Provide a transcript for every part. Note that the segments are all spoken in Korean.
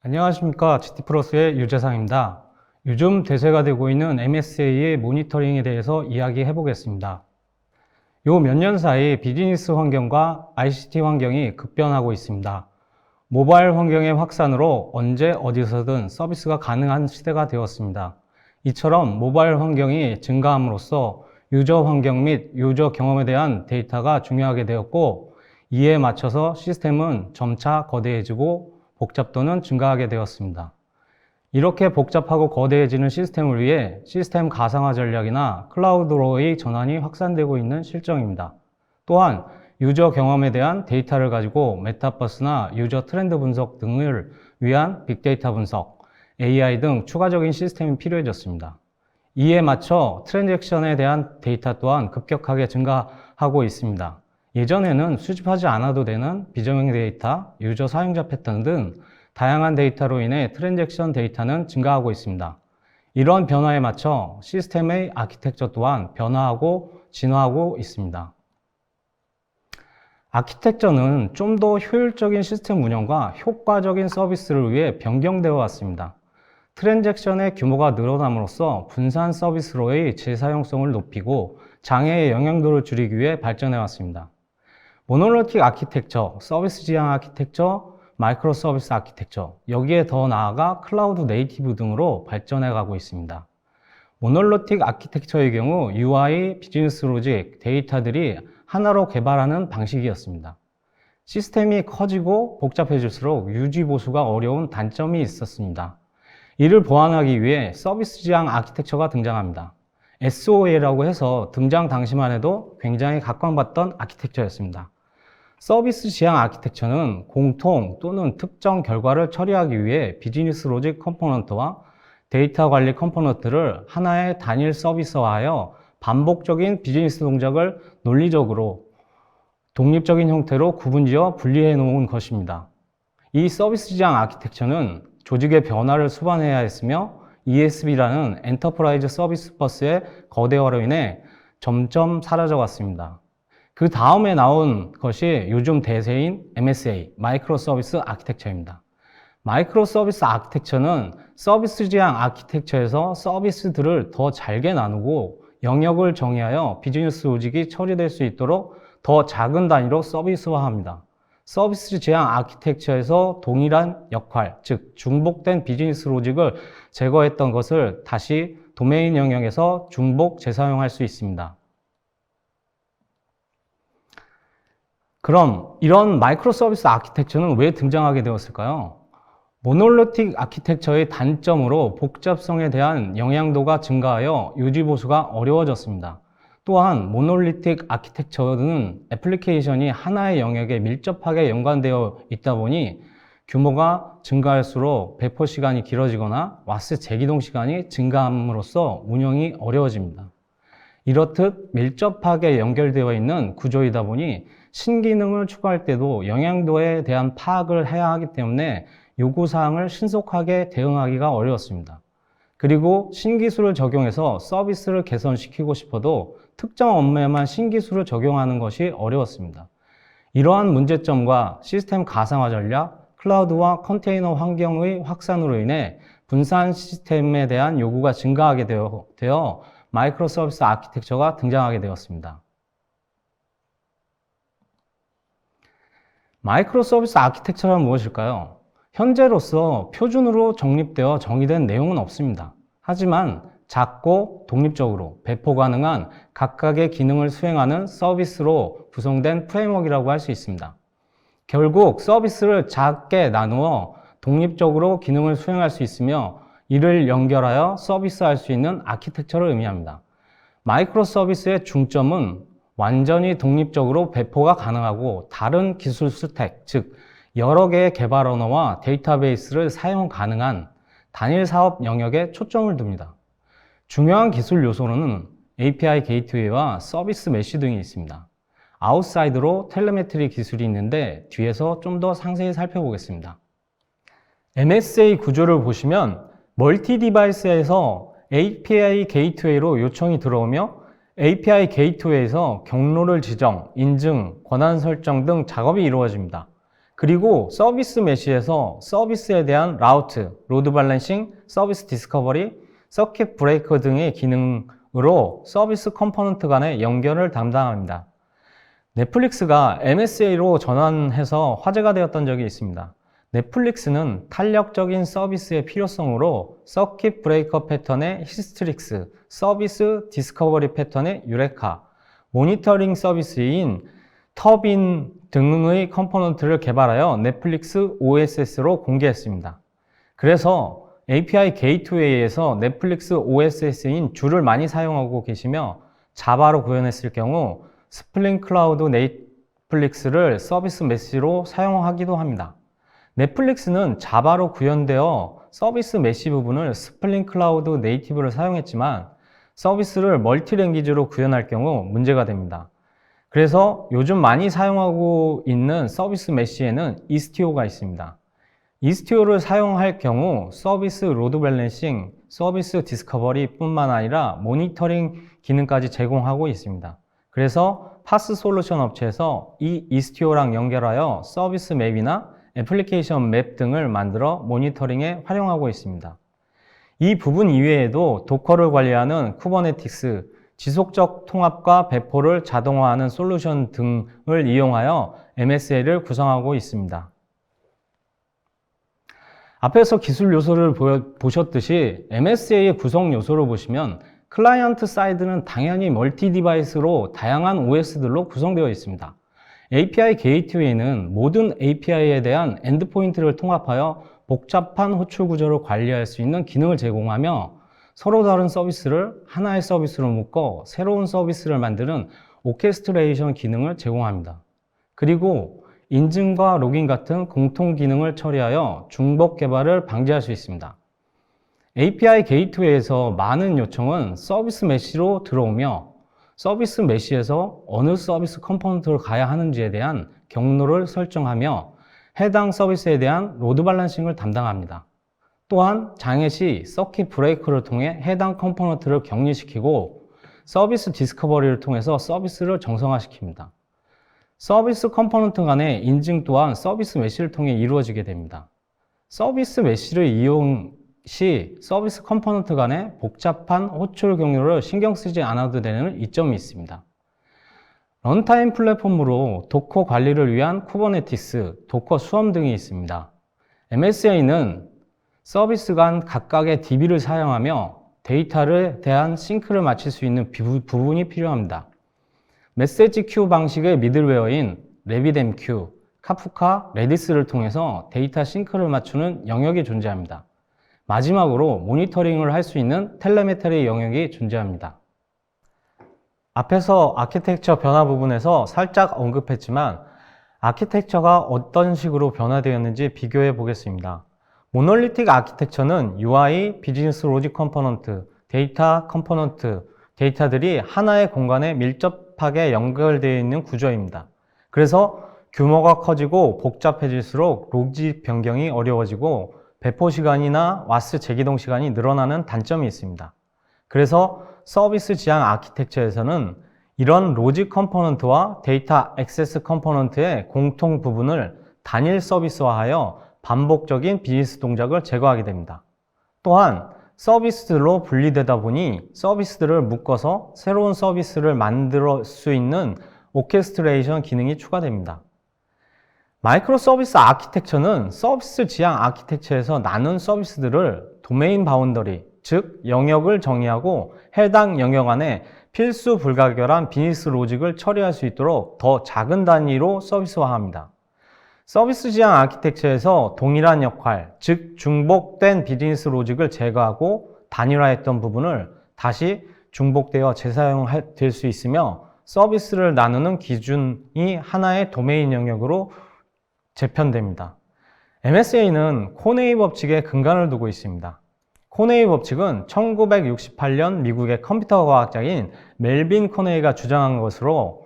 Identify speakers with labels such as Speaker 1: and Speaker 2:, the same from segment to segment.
Speaker 1: 안녕하십니까. GT플러스의 유재상입니다. 요즘 대세가 되고 있는 MSA의 모니터링에 대해서 이야기해 보겠습니다. 요 몇 년 사이 비즈니스 환경과 ICT 환경이 급변하고 있습니다. 모바일 환경의 확산으로 언제 어디서든 서비스가 가능한 시대가 되었습니다. 이처럼 모바일 환경이 증가함으로써 유저 환경 및 유저 경험에 대한 데이터가 중요하게 되었고, 이에 맞춰서 시스템은 점차 거대해지고 복잡도는 증가하게 되었습니다. 이렇게 복잡하고 거대해지는 시스템을 위해 시스템 가상화 전략이나 클라우드로의 전환이 확산되고 있는 실정입니다. 또한 유저 경험에 대한 데이터를 가지고 메타버스나 유저 트렌드 분석 등을 위한 빅데이터 분석, AI 등 추가적인 시스템이 필요해졌습니다. 이에 맞춰 트랜잭션에 대한 데이터 또한 급격하게 증가하고 있습니다. 예전에는 수집하지 않아도 되는 비정형 데이터, 유저 사용자 패턴 등 다양한 데이터로 인해 트랜잭션 데이터는 증가하고 있습니다. 이런 변화에 맞춰 시스템의 아키텍처 또한 변화하고 진화하고 있습니다. 아키텍처는 좀 더 효율적인 시스템 운영과 효과적인 서비스를 위해 변경되어 왔습니다. 트랜잭션의 규모가 늘어남으로써 분산 서비스로의 재사용성을 높이고 장애의 영향도를 줄이기 위해 발전해 왔습니다. 모노리틱 아키텍처, 서비스 지향 아키텍처, 마이크로 서비스 아키텍처, 여기에 더 나아가 클라우드 네이티브 등으로 발전해 가고 있습니다. 모노리틱 아키텍처의 경우 UI, 비즈니스 로직, 데이터들이 하나로 개발하는 방식이었습니다. 시스템이 커지고 복잡해질수록 유지 보수가 어려운 단점이 있었습니다. 이를 보완하기 위해 서비스 지향 아키텍처가 등장합니다. SOA라고 해서 등장 당시만 해도 굉장히 각광받던 아키텍처였습니다. 서비스 지향 아키텍처는 공통 또는 특정 결과를 처리하기 위해 비즈니스 로직 컴포넌트와 데이터 관리 컴포넌트를 하나의 단일 서비스화하여 반복적인 비즈니스 동작을 논리적으로 독립적인 형태로 구분지어 분리해 놓은 것입니다. 이 서비스 지향 아키텍처는 조직의 변화를 수반해야 했으며 ESB라는 엔터프라이즈 서비스 버스의 거대화로 인해 점점 사라져 갔습니다. 그 다음에 나온 것이 요즘 대세인 MSA, 마이크로 서비스 아키텍처입니다. 마이크로 서비스 아키텍처는 서비스 지향 아키텍처에서 서비스들을 더 잘게 나누고 영역을 정의하여 비즈니스 로직이 처리될 수 있도록 더 작은 단위로 서비스화합니다. 서비스 지향 아키텍처에서 동일한 역할, 즉 중복된 비즈니스 로직을 제거했던 것을 다시 도메인 영역에서 중복 재사용할 수 있습니다. 그럼 이런 마이크로 서비스 아키텍처는 왜 등장하게 되었을까요? 모노리틱 아키텍처의 단점으로 복잡성에 대한 영향도가 증가하여 유지 보수가 어려워졌습니다. 또한 모노리틱 아키텍처는 애플리케이션이 하나의 영역에 밀접하게 연관되어 있다 보니 규모가 증가할수록 배포 시간이 길어지거나 와스 재기동 시간이 증가함으로써 운영이 어려워집니다. 이렇듯 밀접하게 연결되어 있는 구조이다 보니 신기능을 추가할 때도 영향도에 대한 파악을 해야 하기 때문에 요구사항을 신속하게 대응하기가 어려웠습니다. 그리고 신기술을 적용해서 서비스를 개선시키고 싶어도 특정 업무에만 신기술을 적용하는 것이 어려웠습니다. 이러한 문제점과 시스템 가상화 전략, 클라우드와 컨테이너 환경의 확산으로 인해 분산 시스템에 대한 요구가 증가하게 되어 마이크로 서비스 아키텍처가 등장하게 되었습니다. 마이크로 서비스 아키텍처란 무엇일까요? 현재로서 표준으로 정립되어 정의된 내용은 없습니다. 하지만 작고 독립적으로 배포 가능한 각각의 기능을 수행하는 서비스로 구성된 프레임워크라고 할 수 있습니다. 결국 서비스를 작게 나누어 독립적으로 기능을 수행할 수 있으며 이를 연결하여 서비스할 수 있는 아키텍처를 의미합니다. 마이크로 서비스의 중점은 완전히 독립적으로 배포가 가능하고 다른 기술 스택, 즉 여러 개의 개발 언어와 데이터베이스를 사용 가능한 단일 사업 영역에 초점을 둡니다. 중요한 기술 요소로는 API 게이트웨이와 서비스 메쉬 등이 있습니다. 아웃사이드로 텔레메트리 기술이 있는데 뒤에서 좀 더 상세히 살펴보겠습니다. MSA 구조를 보시면 멀티 디바이스에서 API 게이트웨이로 요청이 들어오며 API 게이트웨이에서 경로를 지정, 인증, 권한 설정 등 작업이 이루어집니다. 그리고 서비스 메시에서 서비스에 대한 라우트, 로드 밸런싱, 서비스 디스커버리, 서킷 브레이커 등의 기능으로 서비스 컴포넌트 간의 연결을 담당합니다. 넷플릭스가 MSA로 전환해서 화제가 되었던 적이 있습니다. 넷플릭스는 탄력적인 서비스의 필요성으로 서킷 브레이커 패턴의 히스트릭스, 서비스 디스커버리 패턴의 유레카, 모니터링 서비스인 터빈 등의 컴포넌트를 개발하여 넷플릭스 OSS로 공개했습니다. 그래서 API 게이트웨이에서 넷플릭스 OSS인 줄을 많이 사용하고 계시며 자바로 구현했을 경우 스플링 클라우드 넷플릭스를 서비스 메시로 사용하기도 합니다. 넷플릭스는 자바로 구현되어 서비스 메시 부분을 스플링 클라우드 네이티브를 사용했지만 서비스를 멀티 랭귀지로 구현할 경우 문제가 됩니다. 그래서 요즘 많이 사용하고 있는 서비스 메시에는 이스티오가 있습니다. 이스티오를 사용할 경우 서비스 로드 밸런싱, 서비스 디스커버리 뿐만 아니라 모니터링 기능까지 제공하고 있습니다. 그래서 파스 솔루션 업체에서 이 이스티오랑 연결하여 서비스 맵이나 애플리케이션 맵 등을 만들어 모니터링에 활용하고 있습니다. 이 부분 이외에도 도커를 관리하는 쿠버네티스, 지속적 통합과 배포를 자동화하는 솔루션 등을 이용하여 MSA를 구성하고 있습니다. 앞에서 기술 요소를 보셨듯이 MSA의 구성 요소를 보시면 클라이언트 사이드는 당연히 멀티 디바이스로 다양한 OS들로 구성되어 있습니다. API 게이트웨이는 모든 API에 대한 엔드포인트를 통합하여 복잡한 호출 구조를 관리할 수 있는 기능을 제공하며 서로 다른 서비스를 하나의 서비스로 묶어 새로운 서비스를 만드는 오케스트레이션 기능을 제공합니다. 그리고 인증과 로깅 같은 공통 기능을 처리하여 중복 개발을 방지할 수 있습니다. API 게이트웨이에서 많은 요청은 서비스 메시로 들어오며 서비스 메시에서 어느 서비스 컴포넌트를 가야 하는지에 대한 경로를 설정하며 해당 서비스에 대한 로드 밸런싱을 담당합니다. 또한 장애 시 서킷 브레이커를 통해 해당 컴포넌트를 격리시키고 서비스 디스커버리를 통해서 서비스를 정상화시킵니다. 서비스 컴포넌트 간의 인증 또한 서비스 메시를 통해 이루어지게 됩니다. 서비스 메시를 이용 시 서비스 컴포넌트 간의 복잡한 호출 경로를 신경 쓰지 않아도 되는 이점이 있습니다. 런타임 플랫폼으로 도커 관리를 위한 쿠버네티스, 도커 수험 등이 있습니다. MSA는 서비스 간 각각의 DB를 사용하며 데이터에 대한 싱크를 맞출 수 있는 부분이 필요합니다. 메시지 큐 방식의 미들웨어인 RabbitMQ, 카프카, 레디스를 통해서 데이터 싱크를 맞추는 영역이 존재합니다. 마지막으로 모니터링을 할 수 있는 텔레메트리 영역이 존재합니다. 앞에서 아키텍처 변화 부분에서 살짝 언급했지만 아키텍처가 어떤 식으로 변화되었는지 비교해 보겠습니다. 모놀리틱 아키텍처는 UI, 비즈니스 로직 컴포넌트, 데이터 컴포넌트, 데이터들이 하나의 공간에 밀접하게 연결되어 있는 구조입니다. 그래서 규모가 커지고 복잡해질수록 로직 변경이 어려워지고 배포 시간이나 와스 재기동 시간이 늘어나는 단점이 있습니다. 그래서 서비스 지향 아키텍처에서는 이런 로직 컴포넌트와 데이터 액세스 컴포넌트의 공통 부분을 단일 서비스화하여 반복적인 비즈니스 동작을 제거하게 됩니다. 또한 서비스들로 분리되다 보니 서비스들을 묶어서 새로운 서비스를 만들 수 있는 오케스트레이션 기능이 추가됩니다. 마이크로 서비스 아키텍처는 서비스 지향 아키텍처에서 나눈 서비스들을 도메인 바운더리, 즉 영역을 정의하고 해당 영역 안에 필수 불가결한 비즈니스 로직을 처리할 수 있도록 더 작은 단위로 서비스화합니다. 서비스 지향 아키텍처에서 동일한 역할, 즉 중복된 비즈니스 로직을 제거하고 단일화했던 부분을 다시 중복되어 재사용될 수 있으며 서비스를 나누는 기준이 하나의 도메인 영역으로 재편됩니다. MSA는 코네이 법칙에 근간을 두고 있습니다. 코네이 법칙은 1968년 미국의 컴퓨터 과학자인 멜빈 코네이가 주장한 것으로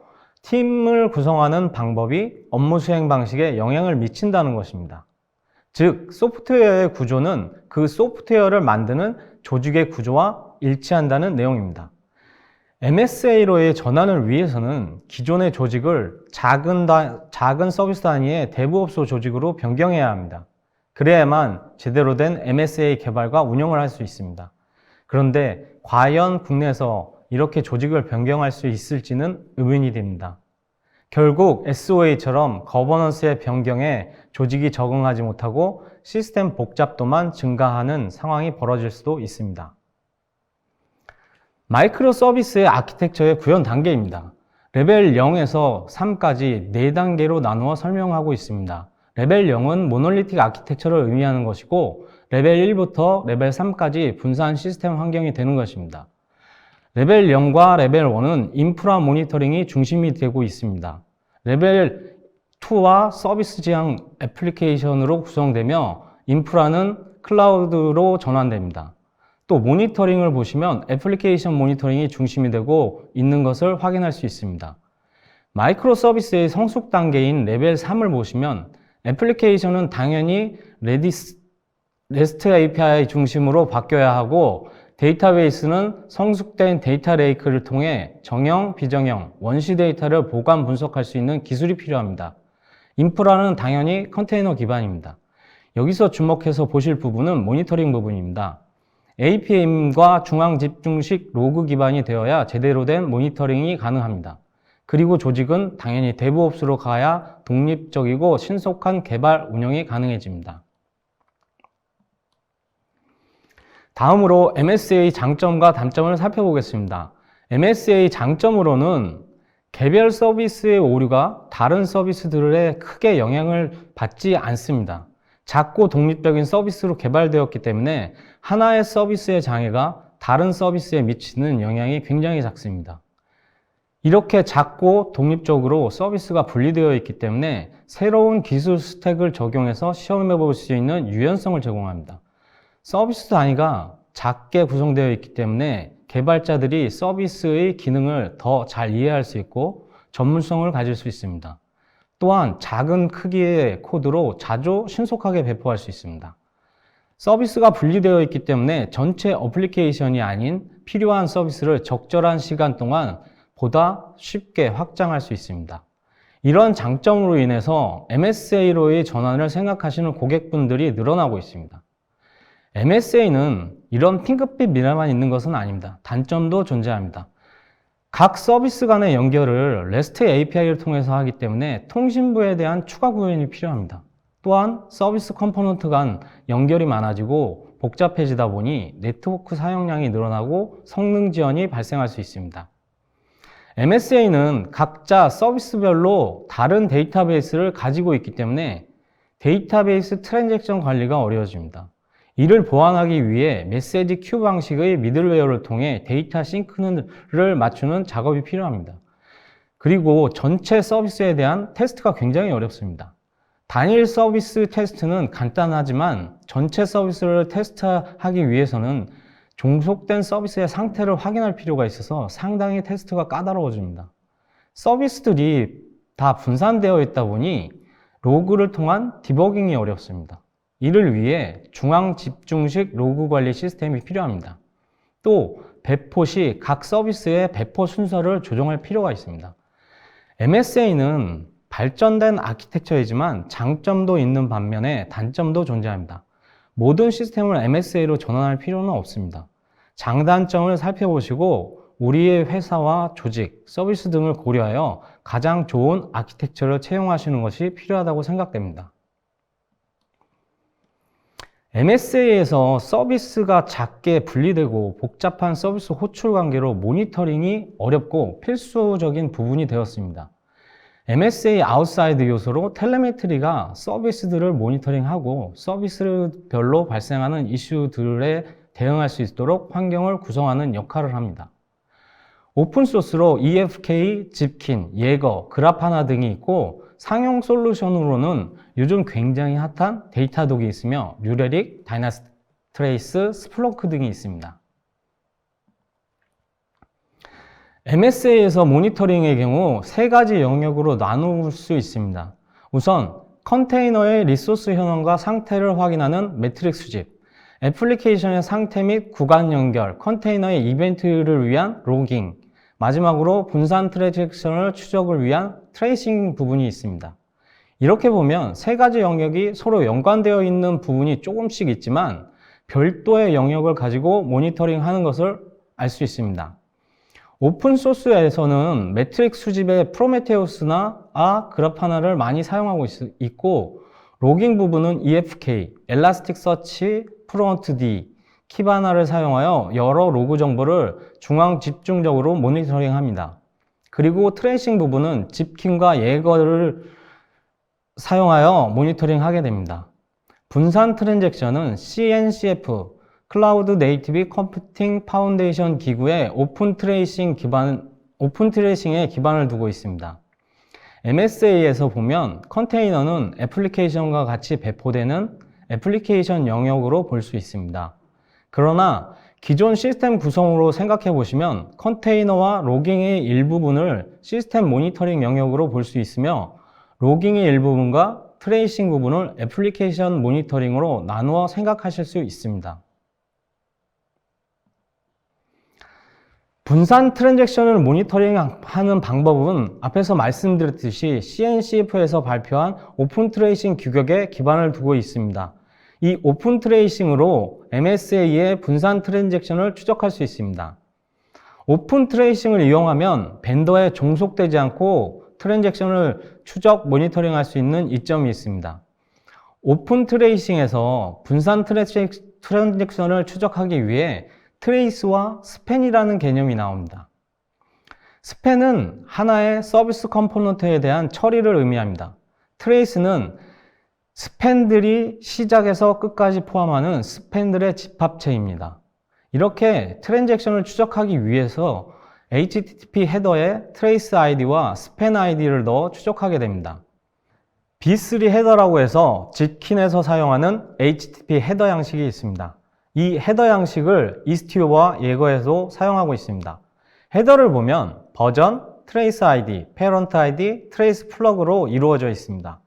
Speaker 1: 팀을 구성하는 방법이 업무 수행 방식에 영향을 미친다는 것입니다. 즉, 소프트웨어의 구조는 그 소프트웨어를 만드는 조직의 구조와 일치한다는 내용입니다. MSA로의 전환을 위해서는 기존의 조직을 작은 서비스 단위의 대부업소 조직으로 변경해야 합니다. 그래야만 제대로 된 MSA 개발과 운영을 할 수 있습니다. 그런데 과연 국내에서 이렇게 조직을 변경할 수 있을지는 의문이 됩니다. 결국 SOA처럼 거버넌스의 변경에 조직이 적응하지 못하고 시스템 복잡도만 증가하는 상황이 벌어질 수도 있습니다. 마이크로 서비스의 아키텍처의 구현 단계입니다. 레벨 0에서 3까지 4단계로 나누어 설명하고 있습니다. 레벨 0은 모놀리틱 아키텍처를 의미하는 것이고 레벨 1부터 레벨 3까지 분산 시스템 환경이 되는 것입니다. 레벨 0과 레벨 1은 인프라 모니터링이 중심이 되고 있습니다. 레벨 2와 서비스 지향 애플리케이션으로 구성되며 인프라는 클라우드로 전환됩니다. 또 모니터링을 보시면 애플리케이션 모니터링이 중심이 되고 있는 것을 확인할 수 있습니다. 마이크로 서비스의 성숙 단계인 레벨 3을 보시면 애플리케이션은 당연히 REST API 중심으로 바뀌어야 하고 데이터베이스는 성숙된 데이터 레이크를 통해 정형, 비정형, 원시 데이터를 보관 분석할 수 있는 기술이 필요합니다. 인프라는 당연히 컨테이너 기반입니다. 여기서 주목해서 보실 부분은 모니터링 부분입니다. APM과 중앙 집중식 로그 기반이 되어야 제대로 된 모니터링이 가능합니다. 그리고 조직은 당연히 데브옵스로 가야 독립적이고 신속한 개발 운영이 가능해집니다. 다음으로 MSA 장점과 단점을 살펴보겠습니다. MSA 장점으로는 개별 서비스의 오류가 다른 서비스들에 크게 영향을 받지 않습니다. 작고 독립적인 서비스로 개발되었기 때문에 하나의 서비스의 장애가 다른 서비스에 미치는 영향이 굉장히 작습니다. 이렇게 작고 독립적으로 서비스가 분리되어 있기 때문에 새로운 기술 스택을 적용해서 시험해 볼 수 있는 유연성을 제공합니다. 서비스 단위가 작게 구성되어 있기 때문에 개발자들이 서비스의 기능을 더 잘 이해할 수 있고 전문성을 가질 수 있습니다. 또한 작은 크기의 코드로 자주 신속하게 배포할 수 있습니다. 서비스가 분리되어 있기 때문에 전체 어플리케이션이 아닌 필요한 서비스를 적절한 시간 동안 보다 쉽게 확장할 수 있습니다. 이런 장점으로 인해서 MSA로의 전환을 생각하시는 고객분들이 늘어나고 있습니다. MSA는 이런 핑크빛 미래만 있는 것은 아닙니다. 단점도 존재합니다. 각 서비스 간의 연결을 REST API를 통해서 하기 때문에 통신부에 대한 추가 구현이 필요합니다. 또한 서비스 컴포넌트 간 연결이 많아지고 복잡해지다 보니 네트워크 사용량이 늘어나고 성능 지연이 발생할 수 있습니다. MSA는 각자 서비스별로 다른 데이터베이스를 가지고 있기 때문에 데이터베이스 트랜잭션 관리가 어려워집니다. 이를 보완하기 위해 메시지 큐 방식의 미들웨어를 통해 데이터 싱크를 맞추는 작업이 필요합니다. 그리고 전체 서비스에 대한 테스트가 굉장히 어렵습니다. 단일 서비스 테스트는 간단하지만 전체 서비스를 테스트하기 위해서는 종속된 서비스의 상태를 확인할 필요가 있어서 상당히 테스트가 까다로워집니다. 서비스들이 다 분산되어 있다 보니 로그를 통한 디버깅이 어렵습니다. 이를 위해 중앙 집중식 로그 관리 시스템이 필요합니다. 또 배포 시 각 서비스의 배포 순서를 조정할 필요가 있습니다. MSA는 발전된 아키텍처이지만 장점도 있는 반면에 단점도 존재합니다. 모든 시스템을 MSA로 전환할 필요는 없습니다. 장단점을 살펴보시고 우리의 회사와 조직, 서비스 등을 고려하여 가장 좋은 아키텍처를 채용하시는 것이 필요하다고 생각됩니다. MSA에서 서비스가 작게 분리되고 복잡한 서비스 호출 관계로 모니터링이 어렵고 필수적인 부분이 되었습니다. MSA 아웃사이드 요소로 텔레메트리가 서비스들을 모니터링하고 서비스별로 발생하는 이슈들에 대응할 수 있도록 환경을 구성하는 역할을 합니다. 오픈소스로 EFK, 집킨, 예거, 그라파나 등이 있고 상용 솔루션으로는 요즘 굉장히 핫한 데이터독이 있으며 뉴레릭, 다이나트레이스, 스플렁크 등이 있습니다. MSA에서 모니터링의 경우 세 가지 영역으로 나눌 수 있습니다. 우선 컨테이너의 리소스 현황과 상태를 확인하는 매트릭 수집, 애플리케이션의 상태 및 구간 연결, 컨테이너의 이벤트를 위한 로깅, 마지막으로 분산 트랜잭션을 추적을 위한 트레이싱 부분이 있습니다. 이렇게 보면 세 가지 영역이 서로 연관되어 있는 부분이 조금씩 있지만 별도의 영역을 가지고 모니터링하는 것을 알 수 있습니다. 오픈소스에서는 매트릭 수집에 프로메테우스나 그라파나를 많이 사용하고 있고 로깅 부분은 EFK, 엘라스틱서치, 프론트D, 키바나를 사용하여 여러 로그 정보를 중앙 집중적으로 모니터링합니다. 그리고 트레이싱 부분은 집킨과 예거를 사용하여 모니터링하게 됩니다. 분산 트랜잭션은 CNCF, 클라우드 네이티브 컴퓨팅 파운데이션 기구의 오픈 트레이싱에 기반을 두고 있습니다. MSA에서 보면 컨테이너는 애플리케이션과 같이 배포되는 애플리케이션 영역으로 볼 수 있습니다. 그러나 기존 시스템 구성으로 생각해 보시면 컨테이너와 로깅의 일부분을 시스템 모니터링 영역으로 볼 수 있으며 로깅의 일부분과 트레이싱 부분을 애플리케이션 모니터링으로 나누어 생각하실 수 있습니다. 분산 트랜잭션을 모니터링하는 방법은 앞에서 말씀드렸듯이 CNCF에서 발표한 오픈 트레이싱 규격에 기반을 두고 있습니다. 이 오픈 트레이싱으로 MSA의 분산 트랜잭션을 추적할 수 있습니다. 오픈 트레이싱을 이용하면 벤더에 종속되지 않고 트랜잭션을 추적, 모니터링할 수 있는 이점이 있습니다. 오픈 트레이싱에서 분산 트랜잭션을 추적하기 위해 트레이스와 스팬이라는 개념이 나옵니다. 스팬은 하나의 서비스 컴포넌트에 대한 처리를 의미합니다. 트레이스는 스팬들이 시작에서 끝까지 포함하는 스팬들의 집합체입니다. 이렇게 트랜잭션을 추적하기 위해서 HTTP 헤더에 트레이스 아이디와 스팬 아이디를 넣어 추적하게 됩니다. B3 헤더라고 해서 지킨에서 사용하는 HTTP 헤더 양식이 있습니다. 이 헤더 양식을 이스티오와 예거에서 사용하고 있습니다. 헤더를 보면 버전, 트레이스 아이디, 페런트 아이디, 트레이스 플러그로 이루어져 있습니다.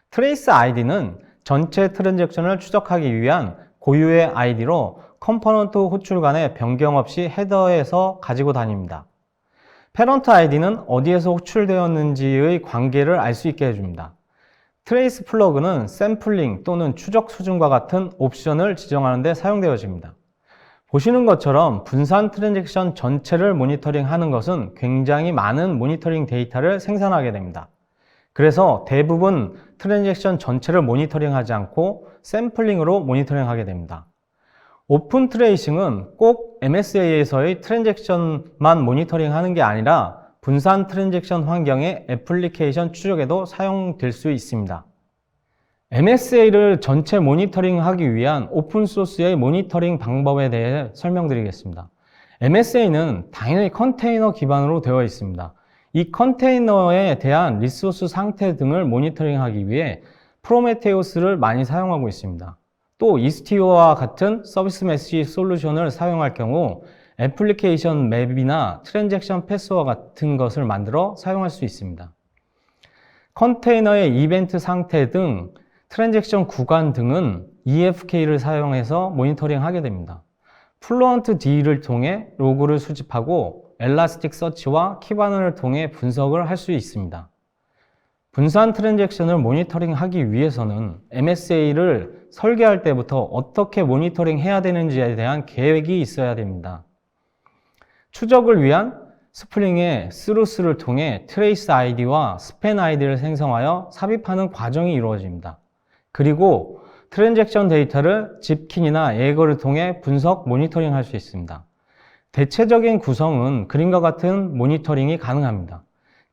Speaker 1: 트레이스 아이디는 전체 트랜잭션을 추적하기 위한 고유의 아이디로 컴포넌트 호출 간의 변경 없이 헤더에서 가지고 다닙니다. 페런트 아이디는 어디에서 호출되었는지의 관계를 알 수 있게 해줍니다. 트레이스 플러그는 샘플링 또는 추적 수준과 같은 옵션을 지정하는 데 사용되어집니다. 보시는 것처럼 분산 트랜잭션 전체를 모니터링하는 것은 굉장히 많은 모니터링 데이터를 생산하게 됩니다. 그래서 대부분 트랜잭션 전체를 모니터링하지 않고 샘플링으로 모니터링하게 됩니다. 오픈 트레이싱은 꼭 MSA에서의 트랜잭션만 모니터링하는 게 아니라 분산 트랜잭션 환경의 애플리케이션 추적에도 사용될 수 있습니다. MSA를 전체 모니터링하기 위한 오픈소스의 모니터링 방법에 대해 설명드리겠습니다. MSA는 당연히 컨테이너 기반으로 되어 있습니다. 이 컨테이너에 대한 리소스 상태 등을 모니터링하기 위해 프로메테우스를 많이 사용하고 있습니다. 또 이스티오와 같은 서비스 메시 솔루션을 사용할 경우 애플리케이션 맵이나 트랜잭션 패스와 같은 것을 만들어 사용할 수 있습니다. 컨테이너의 이벤트 상태 등 트랜잭션 구간 등은 EFK를 사용해서 모니터링하게 됩니다. 플루언트 D를 통해 로그를 수집하고 엘라스틱 서치와 키바나를 통해 분석을 할 수 있습니다. 분산 트랜잭션을 모니터링하기 위해서는 MSA를 설계할 때부터 어떻게 모니터링 해야 되는지에 대한 계획이 있어야 됩니다. 추적을 위한 스프링의 스루스를 통해 트레이스 아이디와 스팬 아이디를 생성하여 삽입하는 과정이 이루어집니다. 그리고 트랜잭션 데이터를 집킨이나 예거를 통해 분석, 모니터링 할 수 있습니다. 대체적인 구성은 그림과 같은 모니터링이 가능합니다.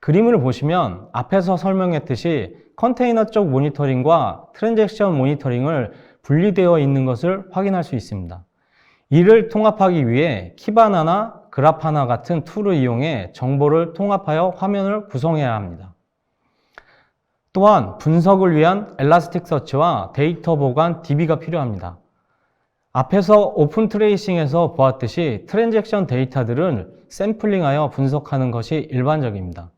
Speaker 1: 그림을 보시면 앞에서 설명했듯이 컨테이너 쪽 모니터링과 트랜잭션 모니터링을 분리되어 있는 것을 확인할 수 있습니다. 이를 통합하기 위해 키바나나 그라파나 같은 툴을 이용해 정보를 통합하여 화면을 구성해야 합니다. 또한 분석을 위한 엘라스틱 서치와 데이터 보관 DB가 필요합니다. 앞에서 오픈 트레이싱에서 보았듯이 트랜잭션 데이터들을 샘플링하여 분석하는 것이 일반적입니다.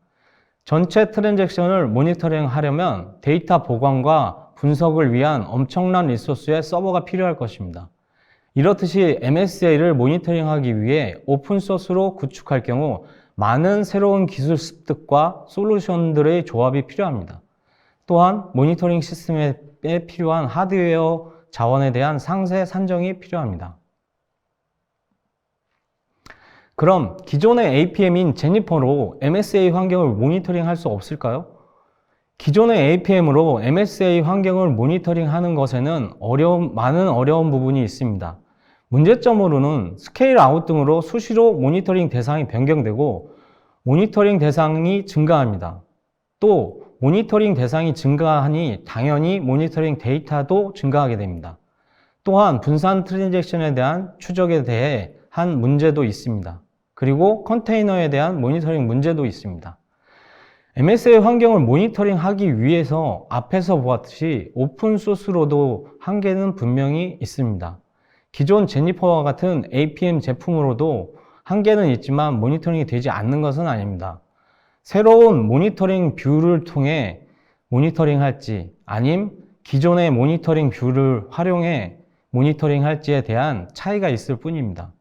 Speaker 1: 전체 트랜잭션을 모니터링 하려면 데이터 보관과 분석을 위한 엄청난 리소스의 서버가 필요할 것입니다. 이렇듯이 MSA를 모니터링하기 위해 오픈소스로 구축할 경우 많은 새로운 기술 습득과 솔루션들의 조합이 필요합니다. 또한 모니터링 시스템에 필요한 하드웨어 자원에 대한 상세 산정이 필요합니다. 그럼 기존의 APM인 제니퍼로 MSA 환경을 모니터링 할 수 없을까요? 기존의 APM으로 MSA 환경을 모니터링 하는 것에는 많은 어려운 부분이 있습니다. 문제점으로는 스케일 아웃 등으로 수시로 모니터링 대상이 변경되고 모니터링 대상이 증가합니다. 또 모니터링 대상이 증가하니 당연히 모니터링 데이터도 증가하게 됩니다. 또한 분산 트랜잭션에 대한 추적에 대해 한 문제도 있습니다. 그리고 컨테이너에 대한 모니터링 문제도 있습니다. MSA 환경을 모니터링 하기 위해서 앞에서 보았듯이 오픈소스로도 한계는 분명히 있습니다. 기존 제니퍼와 같은 APM 제품으로도 한계는 있지만 모니터링이 되지 않는 것은 아닙니다. 새로운 모니터링 뷰를 통해 모니터링 할지 아님 기존의 모니터링 뷰를 활용해 모니터링 할지에 대한 차이가 있을 뿐입니다.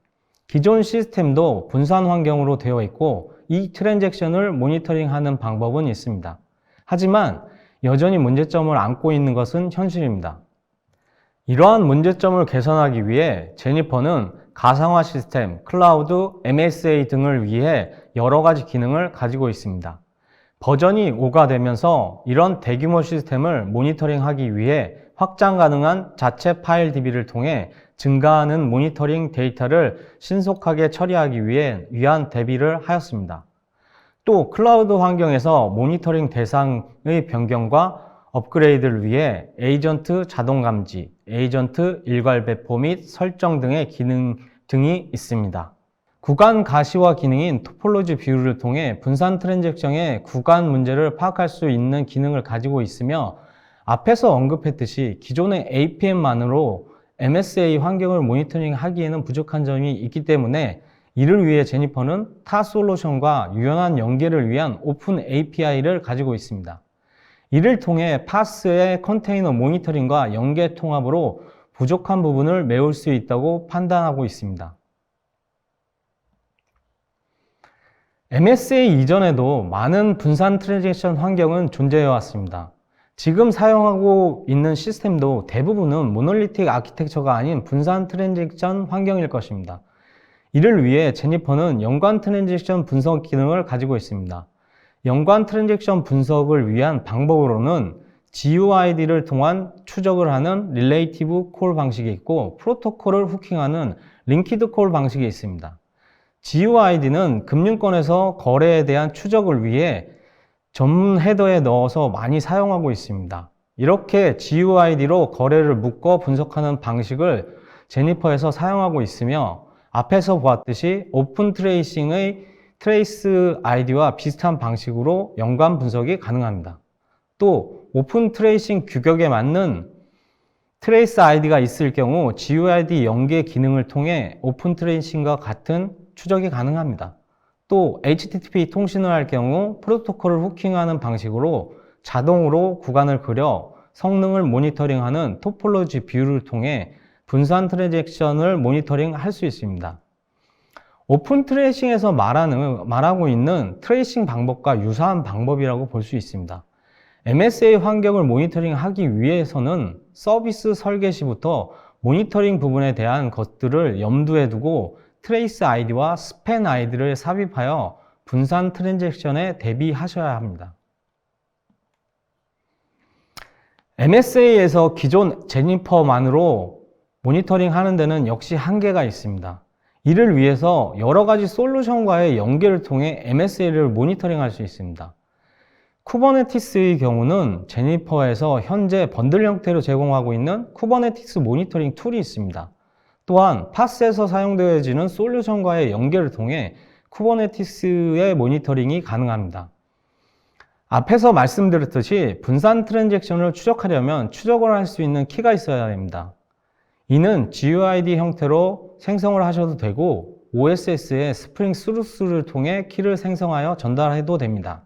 Speaker 1: 기존 시스템도 분산 환경으로 되어 있고 이 트랜잭션을 모니터링하는 방법은 있습니다. 하지만 여전히 문제점을 안고 있는 것은 현실입니다. 이러한 문제점을 개선하기 위해 제니퍼는 가상화 시스템, 클라우드, MSA 등을 위해 여러 가지 기능을 가지고 있습니다. 버전이 5가 되면서 이런 대규모 시스템을 모니터링하기 위해 확장 가능한 자체 파일 DB를 통해 증가하는 모니터링 데이터를 신속하게 처리하기 위한 대비를 하였습니다. 또 클라우드 환경에서 모니터링 대상의 변경과 업그레이드를 위해 에이전트 자동 감지, 에이전트 일괄 배포 및 설정 등의 기능 등이 있습니다. 구간 가시화 기능인 토폴로지 뷰를 통해 분산 트랜잭션의 구간 문제를 파악할 수 있는 기능을 가지고 있으며 앞에서 언급했듯이 기존의 APM만으로 MSA 환경을 모니터링 하기에는 부족한 점이 있기 때문에 이를 위해 제니퍼는 타 솔루션과 유연한 연계를 위한 오픈 API를 가지고 있습니다. 이를 통해 파스의 컨테이너 모니터링과 연계 통합으로 부족한 부분을 메울 수 있다고 판단하고 있습니다. MSA 이전에도 많은 분산 트랜잭션 환경은 존재해 왔습니다. 지금 사용하고 있는 시스템도 대부분은 모놀리틱 아키텍처가 아닌 분산 트랜잭션 환경일 것입니다. 이를 위해 제니퍼는 연관 트랜잭션 분석 기능을 가지고 있습니다. 연관 트랜잭션 분석을 위한 방법으로는 GUID를 통한 추적을 하는 릴레이티브 콜 방식이 있고 프로토콜을 후킹하는 링키드 콜 방식이 있습니다. GUID는 금융권에서 거래에 대한 추적을 위해 전문 헤더에 넣어서 많이 사용하고 있습니다. 이렇게 GUID로 거래를 묶어 분석하는 방식을 제니퍼에서 사용하고 있으며 앞에서 보았듯이 오픈 트레이싱의 트레이스 아이디와 비슷한 방식으로 연관 분석이 가능합니다. 또 오픈 트레이싱 규격에 맞는 트레이스 아이디가 있을 경우 GUID 연계 기능을 통해 오픈 트레이싱과 같은 추적이 가능합니다. 또 HTTP 통신을 할 경우 프로토콜을 후킹하는 방식으로 자동으로 구간을 그려 성능을 모니터링하는 토폴로지 뷰를 통해 분산 트랜잭션을 모니터링 할 수 있습니다. 오픈 트레이싱에서 말하고 있는 트레이싱 방법과 유사한 방법이라고 볼 수 있습니다. MSA 환경을 모니터링 하기 위해서는 서비스 설계 시부터 모니터링 부분에 대한 것들을 염두에 두고 트레이스 아이디와 스팬 아이디를 삽입하여 분산 트랜잭션에 대비하셔야 합니다. MSA에서 기존 제니퍼만으로 모니터링 하는 데는 역시 한계가 있습니다. 이를 위해서 여러 가지 솔루션과의 연계를 통해 MSA를 모니터링 할 수 있습니다. 쿠버네티스의 경우는 제니퍼에서 현재 번들 형태로 제공하고 있는 쿠버네티스 모니터링 툴이 있습니다. 또한 파스에서 사용되어지는 솔루션과의 연계를 통해 쿠버네티스의 모니터링이 가능합니다. 앞에서 말씀드렸듯이 분산 트랜잭션을 추적하려면 추적을 할 수 있는 키가 있어야 됩니다. 이는 GUID 형태로 생성을 하셔도 되고 OSS의 스프링 스루스를 통해 키를 생성하여 전달해도 됩니다.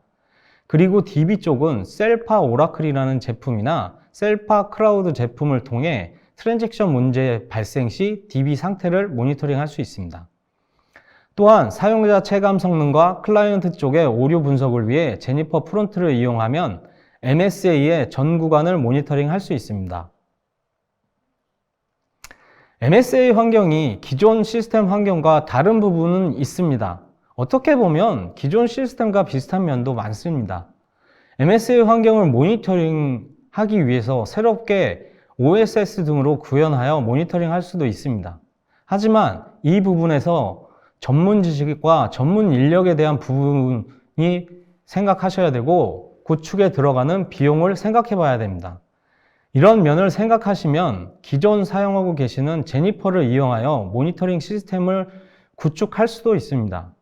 Speaker 1: 그리고 DB 쪽은 셀파 오라클이라는 제품이나 셀파 클라우드 제품을 통해 트랜잭션 문제 발생 시 DB 상태를 모니터링 할 수 있습니다. 또한 사용자 체감 성능과 클라이언트 쪽의 오류 분석을 위해 제니퍼 프론트를 이용하면 MSA의 전 구간을 모니터링 할 수 있습니다. MSA 환경이 기존 시스템 환경과 다른 부분은 있습니다. 어떻게 보면 기존 시스템과 비슷한 면도 많습니다. MSA 환경을 모니터링 하기 위해서 새롭게 OSS 등으로 구현하여 모니터링 할 수도 있습니다. 하지만 이 부분에서 전문 지식과 전문 인력에 대한 부분이 생각하셔야 되고 구축에 들어가는 비용을 생각해 봐야 됩니다. 이런 면을 생각하시면 기존 사용하고 계시는 제니퍼를 이용하여 모니터링 시스템을 구축할 수도 있습니다.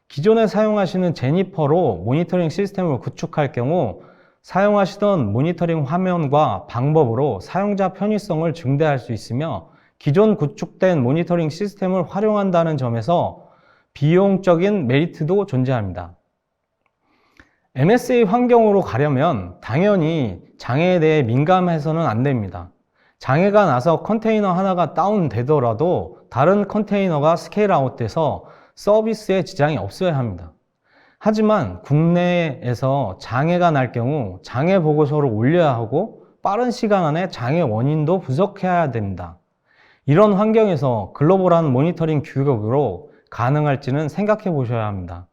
Speaker 1: 기존에 사용하시는 제니퍼로 모니터링 시스템을 구축할 경우 사용하시던 모니터링 화면과 방법으로 사용자 편의성을 증대할 수 있으며 기존 구축된 모니터링 시스템을 활용한다는 점에서 비용적인 메리트도 존재합니다. MSA 환경으로 가려면 당연히 장애에 대해 민감해서는 안 됩니다. 장애가 나서 컨테이너 하나가 다운되더라도 다른 컨테이너가 스케일 아웃돼서 서비스에 지장이 없어야 합니다. 하지만 국내에서 장애가 날 경우 장애 보고서를 올려야 하고 빠른 시간 안에 장애 원인도 분석해야 됩니다. 이런 환경에서 글로벌한 모니터링 규격으로 가능할지는 생각해 보셔야 합니다.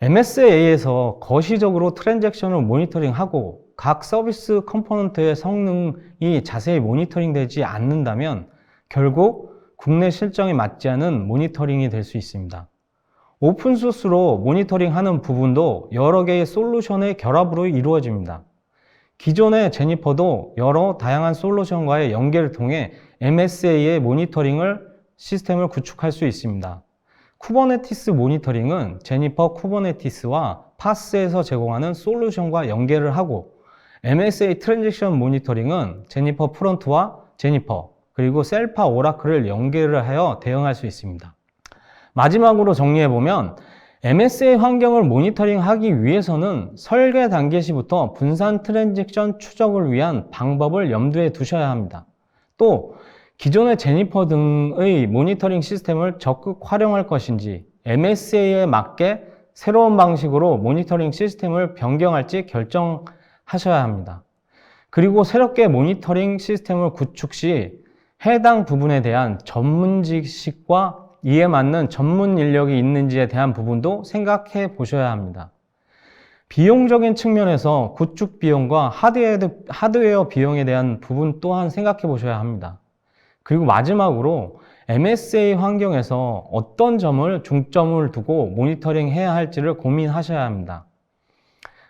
Speaker 1: MSA에서 거시적으로 트랜잭션을 모니터링하고 각 서비스 컴포넌트의 성능이 자세히 모니터링 되지 않는다면 결국 국내 실정에 맞지 않은 모니터링이 될 수 있습니다. 오픈소스로 모니터링하는 부분도 여러 개의 솔루션의 결합으로 이루어집니다. 기존의 제니퍼도 여러 다양한 솔루션과의 연계를 통해 MSA의 모니터링을 시스템을 구축할 수 있습니다. 쿠버네티스 모니터링은 제니퍼 쿠버네티스와 파스에서 제공하는 솔루션과 연계를 하고 MSA 트랜잭션 모니터링은 제니퍼 프론트와 제니퍼 그리고 셀파 오라클을 연계를 하여 대응할 수 있습니다. 마지막으로 정리해보면 MSA 환경을 모니터링하기 위해서는 설계 단계 시부터 분산 트랜잭션 추적을 위한 방법을 염두에 두셔야 합니다. 또 기존의 제니퍼 등의 모니터링 시스템을 적극 활용할 것인지 MSA에 맞게 새로운 방식으로 모니터링 시스템을 변경할지 결정하셔야 합니다. 그리고 새롭게 모니터링 시스템을 구축 시 해당 부분에 대한 전문 지식과 이에 맞는 전문 인력이 있는지에 대한 부분도 생각해 보셔야 합니다. 비용적인 측면에서 구축 비용과 하드웨어 비용에 대한 부분 또한 생각해 보셔야 합니다. 그리고 마지막으로 MSA 환경에서 어떤 점을 중점을 두고 모니터링 해야 할지를 고민하셔야 합니다.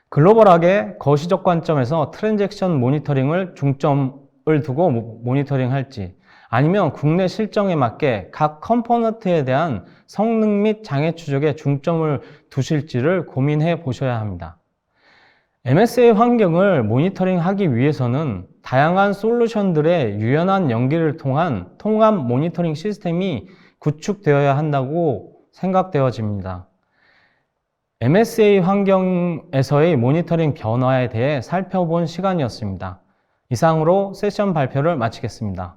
Speaker 1: 글로벌하게 거시적 관점에서 트랜잭션 모니터링을 중점을 두고 모니터링 할지 아니면 국내 실정에 맞게 각 컴포넌트에 대한 성능 및 장애 추적에 중점을 두실지를 고민해 보셔야 합니다. MSA 환경을 모니터링하기 위해서는 다양한 솔루션들의 유연한 연계를 통한 통합 모니터링 시스템이 구축되어야 한다고 생각되어집니다. MSA 환경에서의 모니터링 변화에 대해 살펴본 시간이었습니다. 이상으로 세션 발표를 마치겠습니다.